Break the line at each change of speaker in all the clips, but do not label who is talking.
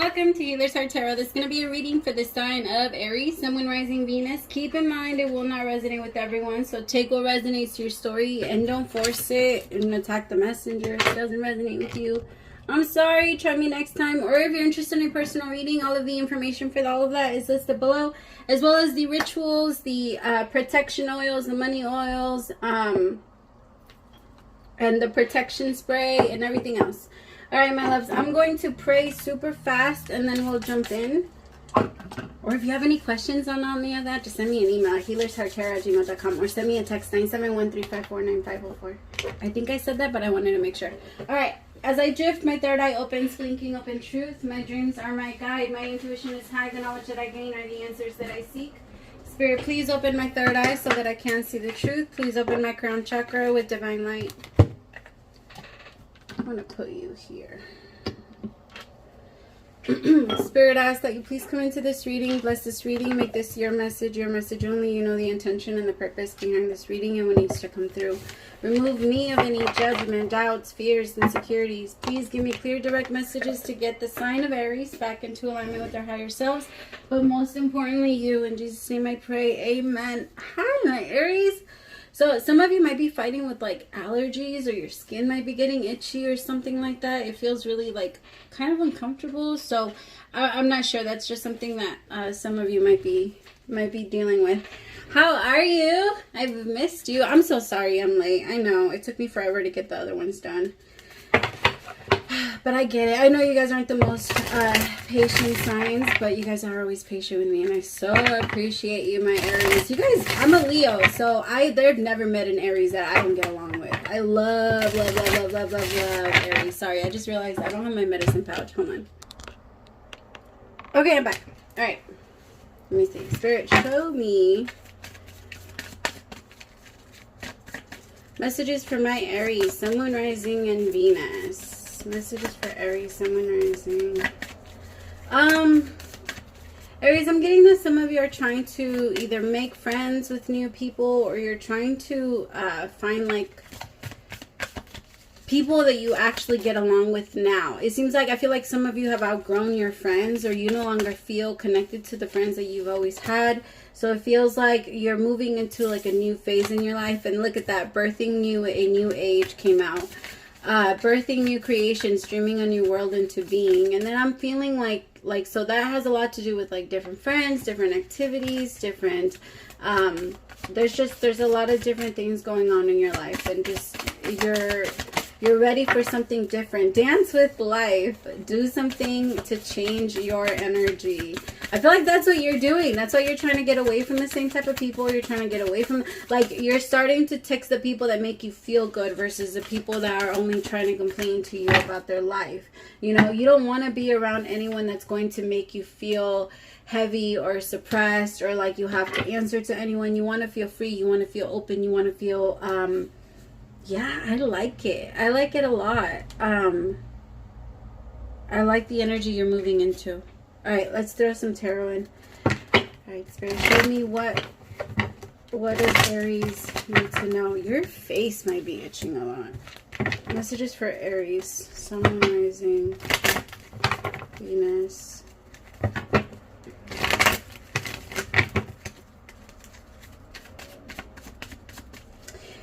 welcome to Healers Heart Tarot. This is going to be a reading for the sign of Aries, Sun, Moon, Rising, Venus. Keep in mind it will not resonate with everyone, so take what resonates to your story and don't force it and attack the messenger if it doesn't resonate with you. I'm sorry, try me next time. Or if you're interested in a personal reading, all of the information for all of that is listed below, as well as the rituals, the protection oils, the money oils, and the protection spray and everything else. Alright, my loves, I'm going to pray super fast and then we'll jump in. Or if you have any questions on any of that, just send me an email at healershearttarot@gmail.com or send me a text 971-354-9504. I think I said that, but I wanted to make sure. Alright, as I drift, my third eye opens, blinking open truth. My dreams are my guide. My intuition is high. The knowledge that I gain are the answers that I seek. Spirit, please open my third eye so that I can see the truth. Please open my crown chakra with divine light. I'm going to put you here. Spirit, I ask that you please come into this reading, bless this reading, make this your message only. You know the intention and the purpose behind this reading and what needs to come through. Remove me of any judgment, doubts, fears, insecurities. Please give me clear, direct messages to get the sign of Aries back into alignment with their higher selves. But most importantly, you. In Jesus' name I pray. Amen. Hi, my Aries. So some of you might be fighting with like allergies, or your skin might be getting itchy or something like that. It feels really like kind of uncomfortable. So I'm not sure. That's just something that some of you might be dealing with. How are you? I've missed you. I'm so sorry I'm late. I know it took me forever to get the other ones done. But I get it. I know you guys aren't the most patient signs, but you guys are always patient with me, and I so appreciate you, my Aries. You guys, I'm a Leo, so they've never met an Aries that I don't get along with. I love Aries. Sorry, I just realized I don't have my medicine pouch. Hold on. Okay, I'm back. All right. Let me see. Spirit, show me messages for my Aries, Sun, Moon, Rising, and Venus. Messages for Aries, Sun, Moon, Rising. Aries, I'm getting that some of you are trying to either make friends with new people, or you're trying to find like people that you actually get along with now. It seems like I feel like some of you have outgrown your friends, or you no longer feel connected to the friends that you've always had. So it feels like you're moving into like a new phase in your life. And look at that, birthing a new age came out. Birthing new creations, dreaming a new world into being. And then I'm feeling like so that has a lot to do with like different friends, different activities, different there's a lot of different things going on in your life, and just you're ready for something different. Dance with life. Do something to change your energy. I feel like that's what you're doing. That's why you're trying to get away from the same type of people. You're trying to get away from, like, you're starting to text the people that make you feel good versus the people that are only trying to complain to you about their life. You know, you don't want to be around anyone that's going to make you feel heavy or suppressed, or like you have to answer to anyone. You want to feel free. You want to feel open. You want to feel, yeah, I like it. I like it a lot. I like the energy you're moving into. All right, let's throw some tarot in. All right, Spirit, show me what does Aries need to know? Your face might be itching a lot. Messages for Aries, Sun, Moon, Rising, Venus.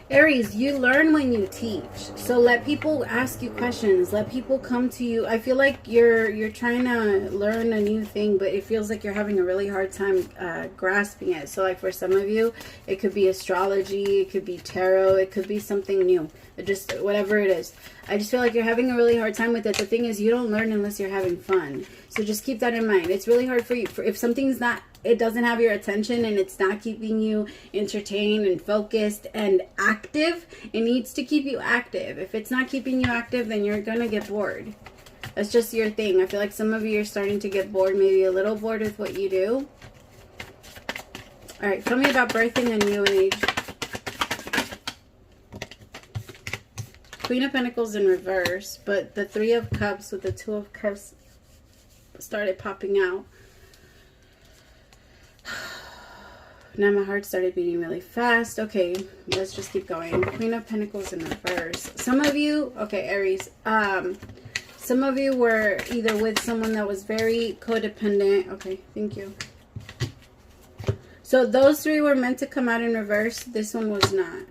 Aries, you learn when you teach. So let people ask you questions. Let people come to you. I feel like you're trying to learn a new thing, but it feels like you're having a really hard time grasping it. So like for some of you, it could be astrology, it could be tarot, it could be something new. Just whatever it is. I just feel like you're having a really hard time with it. The thing is, you don't learn unless you're having fun. So just keep that in mind. It's really hard for you. If something's not, it doesn't have your attention and it's not keeping you entertained and focused and active, it needs to keep you active. If it's not keeping you active, then you're going to get bored. That's just your thing. I feel like some of you are starting to get bored, maybe a little bored with what you do. All right, tell me about birthing a new age. Queen of Pentacles in reverse, but the Three of Cups with the Two of Cups started popping out. Now my heart started beating really fast. Okay, let's just keep going. Queen of Pentacles in reverse. Some of you, okay, Aries, Some of you were either with someone that was very codependent. Okay, thank you. So those 3 were meant to come out in reverse. This one was not.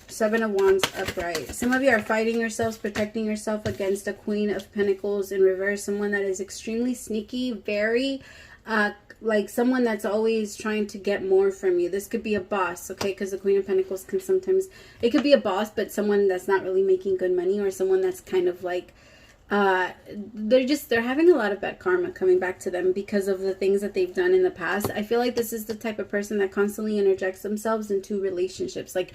7 of Wands upright. Some of you are fighting yourselves, protecting yourself against a Queen of Pentacles in reverse. Someone that is extremely sneaky, very, like someone that's always trying to get more from you. This could be a boss, okay? Because the Queen of Pentacles can sometimes, it could be a boss, but someone that's not really making good money, or someone that's kind of like, they're having a lot of bad karma coming back to them because of the things that they've done in the past. I feel like this is the type of person that constantly interjects themselves into relationships. Like,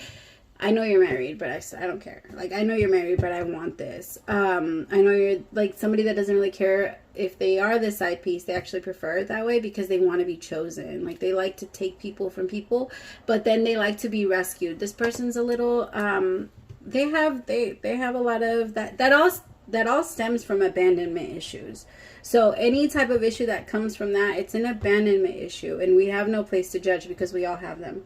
I know you're married, but I don't care. Like, I know you're married, but I want this. I know you're like somebody that doesn't really care if they are the side piece. They actually prefer it that way because they want to be chosen. Like, they like to take people from people, but then they like to be rescued. This person's a little, they have a lot of that all stems from abandonment issues. So any type of issue that comes from that, it's an abandonment issue, and we have no place to judge because we all have them.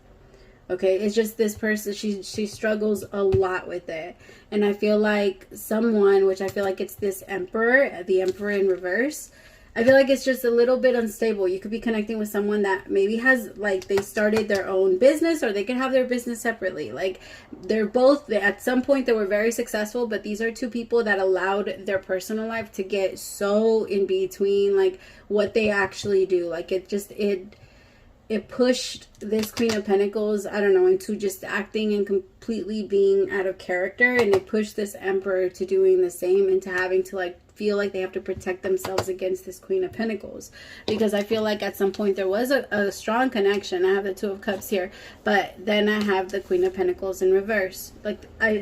Okay, it's just this person, she struggles a lot with it. And I feel like someone, which I feel like it's this Emperor, the Emperor in reverse, I feel like it's just a little bit unstable. You could be connecting with someone that maybe has, like, they started their own business, or they could have their business separately. Like, they're both, at some point they were very successful, but these are 2 people that allowed their personal life to get so in between, like, what they actually do. Like, it pushed this Queen of Pentacles, I don't know, into just acting and completely being out of character. And it pushed this Emperor to doing the same, and to having to, like, feel like they have to protect themselves against this Queen of Pentacles. Because I feel like at some point there was a strong connection. I have the 2 of Cups here, but then I have the Queen of Pentacles in reverse.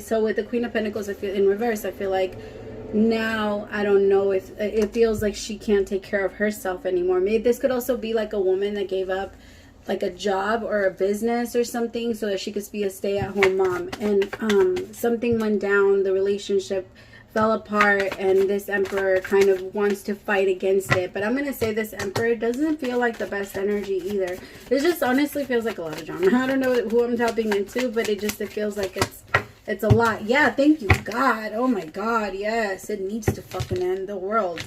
So with the Queen of Pentacles, I feel in reverse, I feel like now I don't know if it feels like she can't take care of herself anymore. Maybe this could also be like a woman that gave up like a job or a business or something so that she could be a stay-at-home mom, and something went down, the relationship fell apart, and this Emperor kind of wants to fight against it. But I'm going to say this Emperor doesn't feel like the best energy either. It just honestly feels like a lot of drama. I don't know who I'm tapping into, but it feels like it's a lot. Yeah, thank you, God. Oh my God, yes, it needs to fucking end. The World.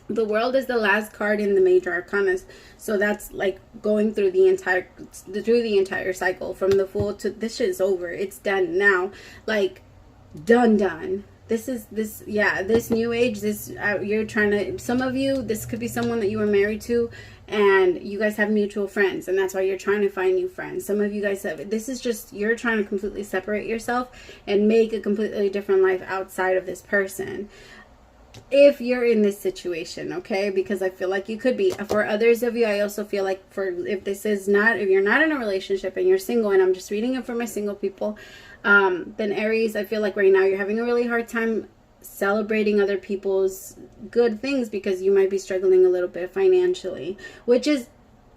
The World is the last card in the major arcanas, so that's like going through the entire cycle from the Fool to this shit is over. It's done now, like done. This new age. You're trying to. Some of you, this could be someone that you were married to, and you guys have mutual friends, and that's why you're trying to find new friends. Some of you guys have. This is just you're trying to completely separate yourself and make a completely different life outside of this person. If you're in this situation, okay, because I feel like you could be. For others of you, I also feel like if you're not in a relationship and you're single, and I'm just reading it for my single people, then Aries, I feel like right now you're having a really hard time celebrating other people's good things because you might be struggling a little bit financially, which is,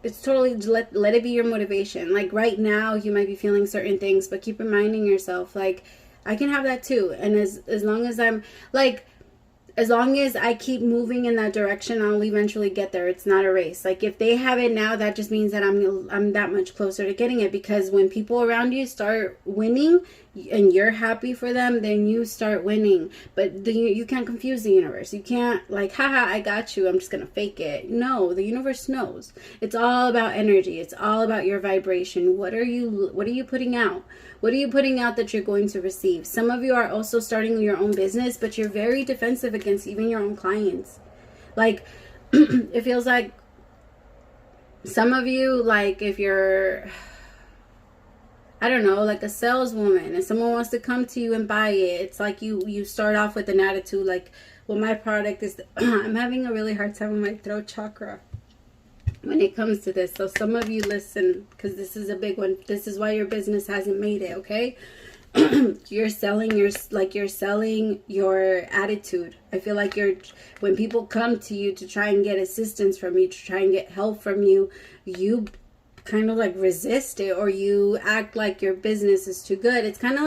it's totally, let it be your motivation. Like right now you might be feeling certain things, but keep reminding yourself, like, I can have that too. And as long as I'm like, as long as I keep moving in that direction, I'll eventually get there. It's not a race. Like if they have it now, that just means that I'm that much closer to getting it. Because when people around you start winning and you're happy for them, then you start winning. But you can't confuse the universe. You can't like, haha, I got you, I'm just gonna fake it. No, the universe knows. It's all about energy. It's all about your vibration. What are you putting out? What are you putting out that you're going to receive? Some of you are also starting your own business, but you're very defensive against even your own clients. Like, it feels like some of you, like if you're, I don't know, like a saleswoman and someone wants to come to you and buy it. It's like you start off with an attitude like, well, my product is, I'm having a really hard time with my throat chakra when it comes to this. So some of you listen, because this is a big one. This is why your business hasn't made it, okay? You're selling your attitude. I feel like when people come to you to try and get assistance from you, to try and get help from you, you kind of like resist it, or you act like your business is too good. It's kind of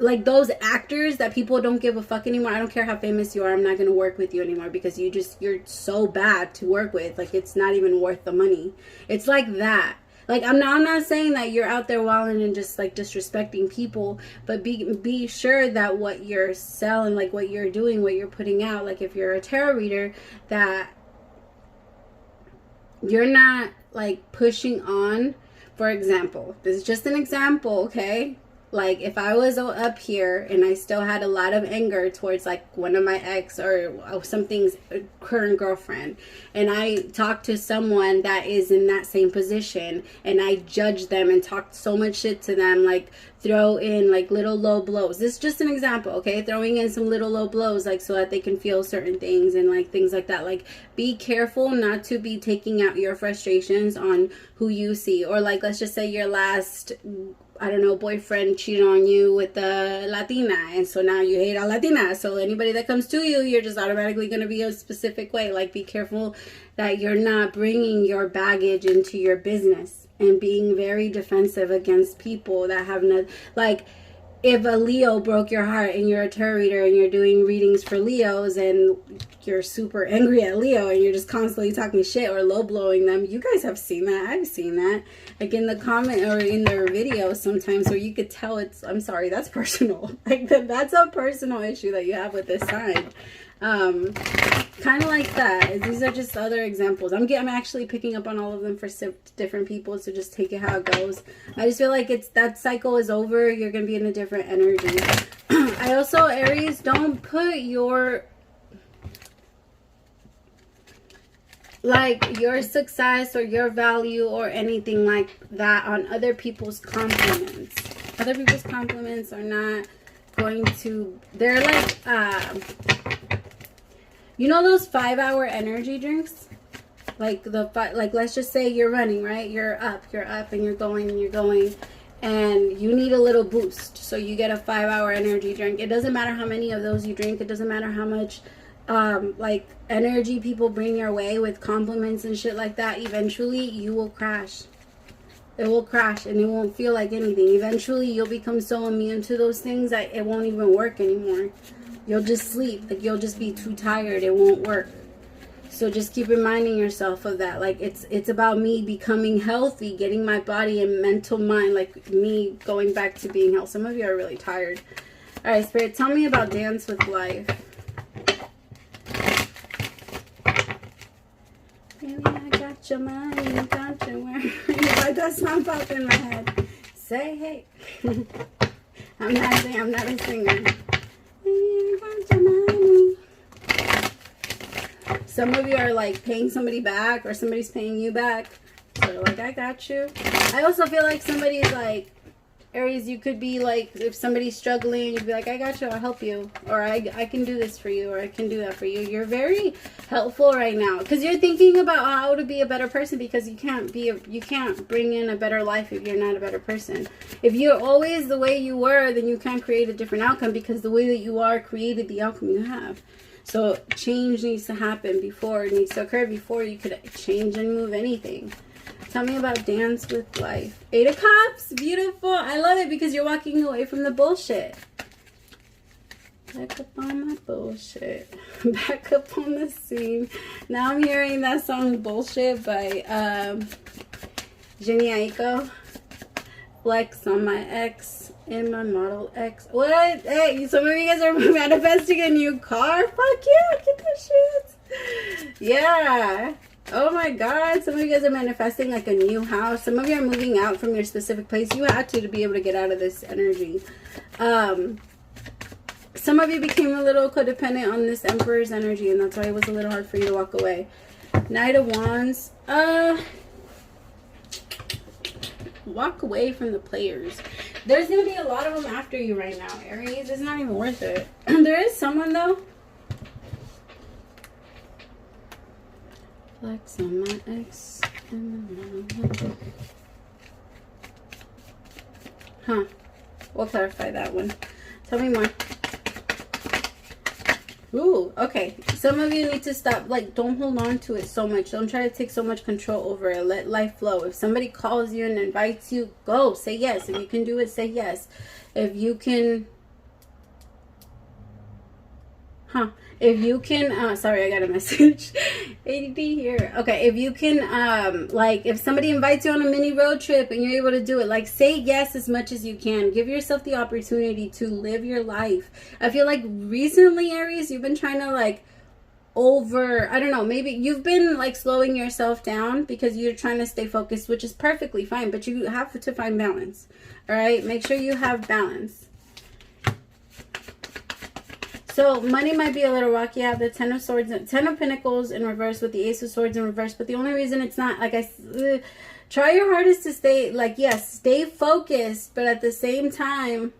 like those actors that people don't give a fuck anymore. I don't care how famous you are, I'm not going to work with you anymore because you're so bad to work with. Like, it's not even worth the money. It's like that. Like, I'm not saying that you're out there wilding and just like disrespecting people, but be sure that what you're selling, like what you're doing, what you're putting out, like if you're a tarot reader, that you're not like pushing on. For example, this is just an example, okay? Like if I was up here and I still had a lot of anger towards like one of my ex or something's current girlfriend, and I talk to someone that is in that same position and I judge them and talk so much shit to them, like throw in like little low blows. This is just an example, okay? Throwing in some little low blows, like so that they can feel certain things and like things like that. Like be careful not to be taking out your frustrations on who you see. Or like, let's just say your last, I don't know, boyfriend cheated on you with a Latina, and so now you hate a Latina. So anybody that comes to you, you're just automatically going to be a specific way. Like be careful that you're not bringing your baggage into your business and being very defensive against people that have not, like if a Leo broke your heart and you're a tarot reader and you're doing readings for Leos and you're super angry at Leo and you're just constantly talking shit or low blowing them. You guys have seen that. I've seen that. Like in the comment or in their videos sometimes where you could tell it's, I'm sorry, that's personal. Like that's a personal issue that you have with this sign. Kind of like that. These are just other examples. I'm actually picking up on all of them for different people, so just take it how it goes. I just feel like it's that cycle is over. You're gonna be in a different energy. I also, Aries, don't put your like your success or your value or anything like that on other people's compliments. Other people's compliments are not going to, they're like you know those 5-hour energy drinks? Like like let's just say you're running, right? You're up and you're going and you need a little boost. So you get a 5-hour energy drink. It doesn't matter how many of those you drink. It doesn't matter how much like energy people bring your way with compliments and shit like that. Eventually you will crash. It will crash and it won't feel like anything. Eventually you'll become so immune to those things that it won't even work anymore. You'll just sleep. Like you'll just be too tired. It won't work. So just keep reminding yourself of that. Like it's about me becoming healthy, getting my body and mental mind, like me going back to being healthy. Some of you are really tired. All right, Spirit, tell me about Dance with Life. Baby, I got your money, got your worry. Like that song popped in my head. Say hey. I'm not a singer. Some of you are like paying somebody back or somebody's paying you back. So like, I got you. I also feel like somebody's like, Aries, you could be like, if somebody's struggling, you'd be like, I got you, I'll help you. Or I can do this for you, or I can do that for you. You're very helpful right now because you're thinking about how to be a better person, because you can't bring in a better life if you're not a better person. If you're always the way you were, then you can't create a different outcome, because the way that you are created the outcome you have. So change needs to happen before it needs to occur, before you could change and move anything. Tell me about Dance with Life. 8 of Cups. Beautiful. I love it because you're walking away from the bullshit. Back up on my bullshit. Back up on the scene. Now I'm hearing that song Bullshit by Jenny Aiko. Flex on my ex in my Model X. What? Hey, some of you guys are manifesting a new car? Fuck yeah, get that shit. Yeah. Oh my God, some of you guys are manifesting like a new house. Some of you are moving out from your specific place. You had to be able to get out of this energy. Some of you became a little codependent on this Emperor's energy, and that's why it was a little hard for you to walk away. Knight of Wands. Walk away from the players. There's going to be a lot of them after you right now, Aries. It's not even worth it. There is someone, though. Flex on my ex. Huh. We'll clarify that one. Tell me more. Ooh, okay. Some of you need to stop. Like, don't hold on to it so much. Don't try to take so much control over it. Let life flow. If somebody calls you and invites you, go. Say yes. If you can do it, say yes. If you can... Huh. If you can, sorry, I got a message. ADD here. Okay, if you can, like, if somebody invites you on a mini road trip and you're able to do it, like, say yes as much as you can. Give yourself the opportunity to live your life. I feel like recently, Aries, you've been trying to, like, I don't know, maybe you've been, like, slowing yourself down because you're trying to stay focused, which is perfectly fine, but you have to find balance. All right, make sure you have balance. So money might be a little rocky. I have the Ten of Swords, Ten of Pentacles in reverse with the Ace of Swords in reverse. But the only reason it's not, like, try your hardest to stay, like, yes, stay focused. But at the same time,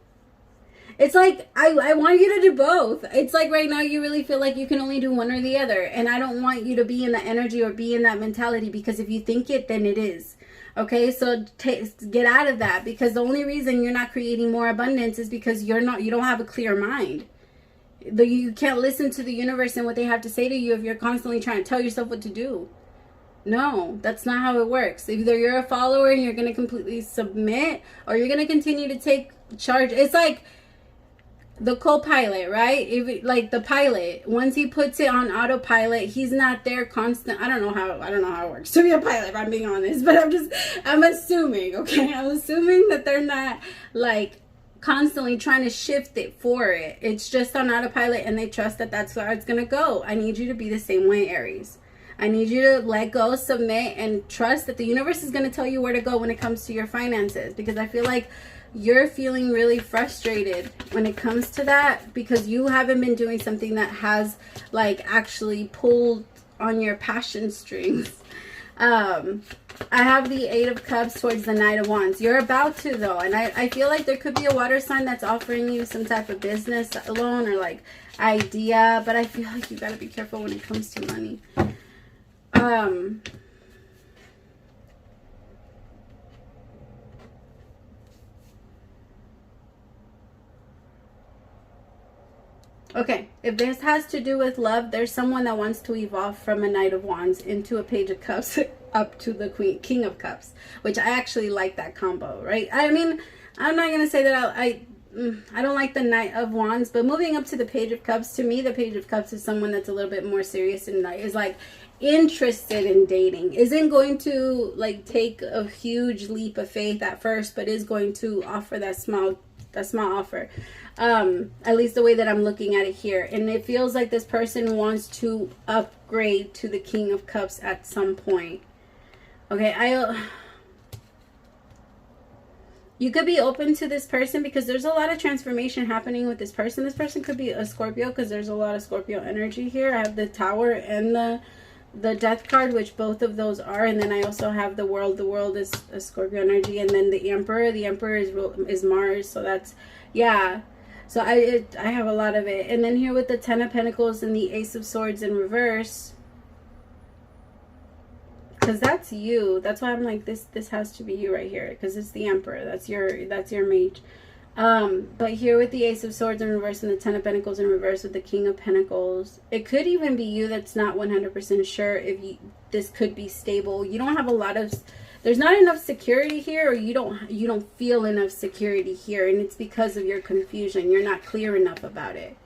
it's like, I want you to do both. It's like right now you really feel like you can only do one or the other. And I don't want you to be in that energy or be in that mentality, because if you think it, then it is. Okay, so get out of that, because the only reason you're not creating more abundance is because you don't have a clear mind. You can't listen to the universe and what they have to say to you if you're constantly trying to tell yourself what to do. No, that's not how it works. Either you're a follower and you're going to completely submit, or you're going to continue to take charge. It's like the co-pilot, right? Like the pilot, once he puts it on autopilot, he's not there constant. I don't know how it works to be a pilot, if I'm being honest, but I'm assuming, okay? I'm assuming that they're not, like, constantly trying to shift it for it. It's just on autopilot, and they trust that that's where it's going to go. I need you to be the same way, Aries. I need you to let go, submit, and trust that the universe is going to tell you where to go when it comes to your finances, because I feel like you're feeling really frustrated when it comes to that, because you haven't been doing something that has, like, actually pulled on your passion strings. I have the Eight of Cups towards the Knight of Wands. You're about to, though, and I feel like there could be a water sign that's offering you some type of business loan or, like, idea, but I feel like you got to be careful when it comes to money. Okay, if this has to do with love, there's someone that wants to evolve from a Knight of Wands into a Page of Cups up to the King of Cups, which I actually like that combo, right? I mean, I'm not going to say that I don't like the Knight of Wands, but moving up to the Page of Cups, to me, the Page of Cups is someone that's a little bit more serious and is, like, interested in dating. Isn't going to, like, take a huge leap of faith at first, but is going to offer that small offer. At least the way that I'm looking at it here. And it feels like this person wants to upgrade to the King of Cups at some point. Okay, you could be open to this person because there's a lot of transformation happening with this person. This person could be a Scorpio because there's a lot of Scorpio energy here. I have the Tower and the Death card, which both of those are. And then I also have the World. The World is a Scorpio energy. And then the Emperor. The Emperor is Mars. So that's, yeah. So I have a lot of it. And then here with the Ten of Pentacles and the Ace of Swords in reverse. Because that's you. That's why I'm like, this has to be you right here. Because it's the Emperor. That's your mage. But here with the Ace of Swords in reverse and the Ten of Pentacles in reverse with the King of Pentacles. It could even be you that's not 100% sure if this could be stable. You don't have a lot of... There's not enough security here, or you don't feel enough security here, and it's because of your confusion. You're not clear enough about it.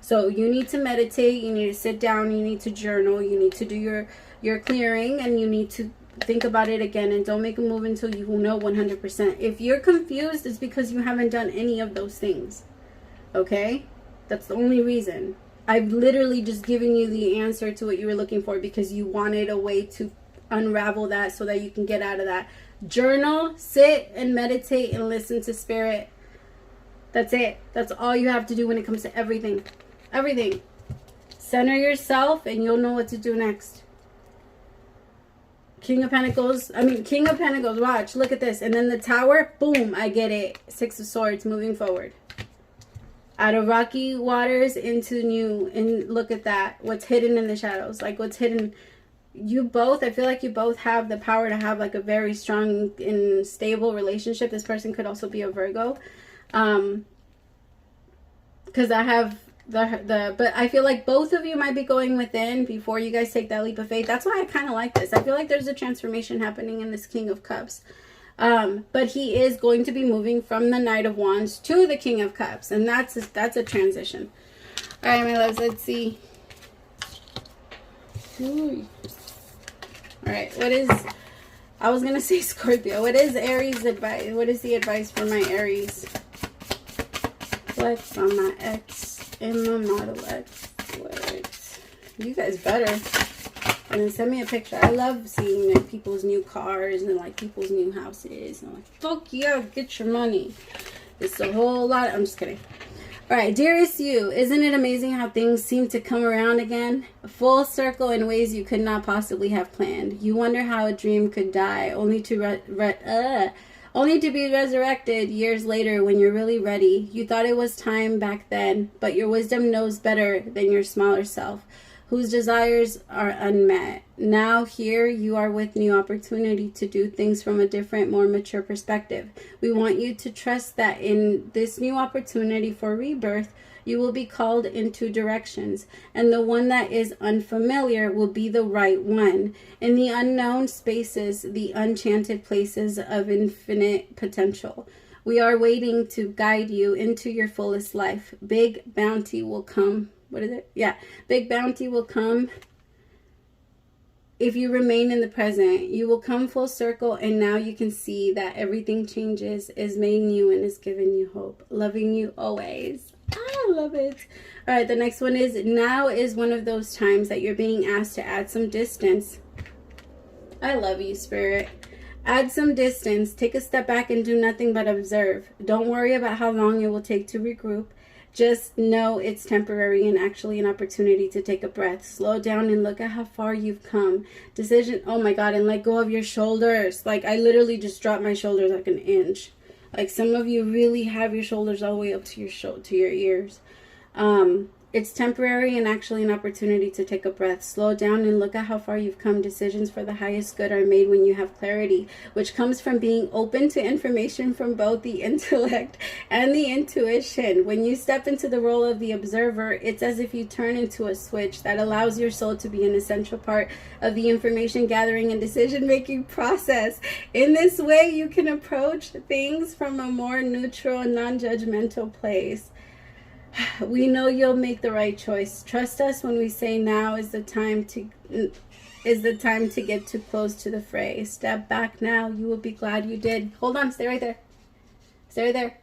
So you need to meditate, you need to sit down, you need to journal, you need to do your clearing, and you need to think about it again, and don't make a move until you know 100%. If you're confused, it's because you haven't done any of those things. Okay? That's the only reason. I've literally just given you the answer to what you were looking for because you wanted a way to unravel that so that you can get out of that. Journal, sit and meditate and listen to spirit. That's it. That's all you have to do when it comes to everything. Everything. Center yourself and you'll know what to do next. King of Pentacles. Watch. Look at this. And then the Tower. Boom. I get it. Six of Swords. Moving forward. Out of rocky waters into new. And look at that. What's hidden in the shadows. Like what's hidden... You both, I feel like you both have the power to have like a very strong and stable relationship. This person could also be a Virgo. Because I have but I feel like both of you might be going within before you guys take that leap of faith. That's why I kind of like this. I feel like there's a transformation happening in this King of Cups. But he is going to be moving from the Knight of Wands to the King of Cups. And that's a transition. All right, my loves, let's see. All right, what is, I was going to say Scorpio. What is Aries advice? What is the advice for my Aries? Flex on my ex and my Model X. What? You guys better. And then send me a picture. I love seeing like people's new cars and like people's new houses. And I'm like, fuck yeah, get your money. It's a whole lot. I'm just kidding. All right, dearest you, isn't it amazing how things seem to come around again? Full circle in ways you could not possibly have planned. You wonder how a dream could die, only to be resurrected years later when you're really ready. You thought it was time back then, but your wisdom knows better than your smaller self, whose desires are unmet. Now here you are with new opportunity to do things from a different, more mature perspective. We want you to trust that in this new opportunity for rebirth, you will be called in two directions, and the one that is unfamiliar will be the right one. In the unknown spaces, the enchanted places of infinite potential, we are waiting to guide you into your fullest life. Big bounty will come. What is it? Yeah. Big bounty will come if you remain in the present. You will come full circle, and now you can see that everything changes, is made new, and is giving you hope. Loving you always. I love it. All right, the next one is, now is one of those times that you're being asked to add some distance. I love you, Spirit. Add some distance. Take a step back and do nothing but observe. Don't worry about how long it will take to regroup. Just know it's temporary and actually an opportunity to take a breath. Slow down and look at how far you've come. Decision, oh my God, and let go of your shoulders. Like, I literally just dropped my shoulders like an inch. Like, some of you really have your shoulders all the way up to your ears. It's temporary and actually an opportunity to take a breath. Slow down and look at how far you've come. Decisions for the highest good are made when you have clarity, which comes from being open to information from both the intellect and the intuition. When you step into the role of the observer, it's as if you turn into a switch that allows your soul to be an essential part of the information gathering and decision-making process. In this way, you can approach things from a more neutral and non-judgmental place. We know you'll make the right choice. Trust us when we say now is the time to get too close to the fray. Step back now. You will be glad you did. Hold on. Stay right there. Stay right there.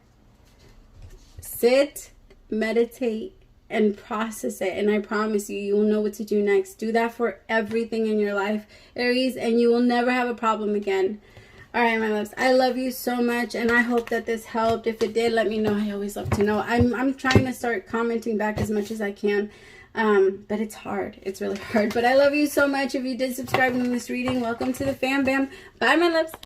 Sit, meditate, and process it. And I promise you, you will know what to do next. Do that for everything in your life, Aries, and you will never have a problem again. All right, my loves, I love you so much, and I hope that this helped. If it did, let me know. I always love to know. I'm trying to start commenting back as much as I can, but it's hard. It's really hard, but I love you so much. If you did subscribe to this reading, welcome to the fam bam. Bye, my loves.